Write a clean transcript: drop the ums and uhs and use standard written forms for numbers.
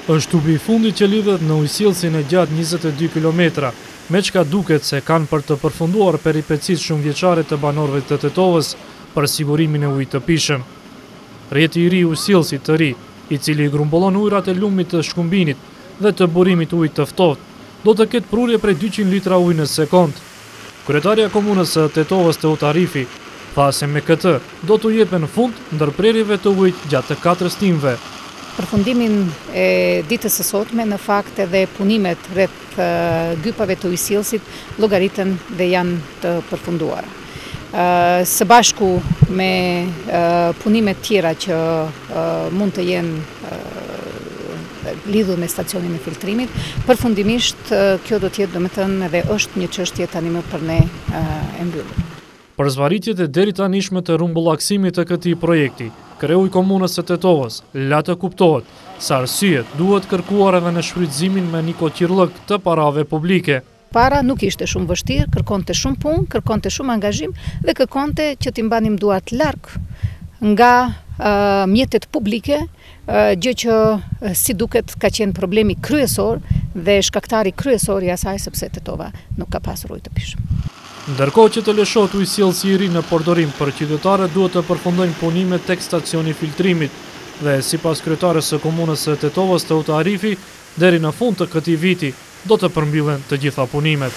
Është tubi i fundit që lidhet në ujësillësin e gjatë 22 km, me çka duket se kanë për të përfunduar peripecitë shumëvjeçare të banorëve të Tetovës për sigurimin e ujit të pishëm. Rrjeti i ri i ujësillësit të ri, i cili grumbullon ujërat e lumit të Shkumbinit dhe të burimit ujit të ftohtë, do të ketë prurje prej 200 litra ujë në sekond. Kryetarja e komunës së Tetovës Teuta Arifi tha se me këtë do t'u jepen fund ndërprerjeve të ujit gjatë të 4 stinëve. Përfundimin e ditës së sotme, në fakt edhe punimet rreth gypave të ujësillësit llogaritën dhe janë të përfunduara. Së bashku me punimet tjera që mund të jenë lidhur me stacionin e filtrimit, përfundimisht kjo do të jetë domethënë edhe është një çështje tani më për ne e mbyllur. Për zvarritjet e deri tanishme të rrumbullaksimit të këtij projekti, kreu i komunës së Tetovës la të kuptohet se arsyet duhet kërkuar edhe në shfrytëzimin me një koqirllëk të parave publike. Para nuk ishte shumë vështirë, kërkonte shumë punë, kërkonte shumë angazhim dhe kërkonte që t'i mbanim duart larg nga mjetet publike, gjë që si duket ka qenë problemi kryesor dhe shkaktari kryesor i asaj sepse Tetova nuk ka pasur ujë të pishëm. Ndërkohë që të lëshohet ujësillësi i ri në përdorim për qytetarët duhet të përfundojnë punimet tek stacioni i filtrimit dhe sipas kryetares së komunës së Tetovës Teuta Arifi, deri në fund të këtij viti do të përmbyllen të gjitha punimet.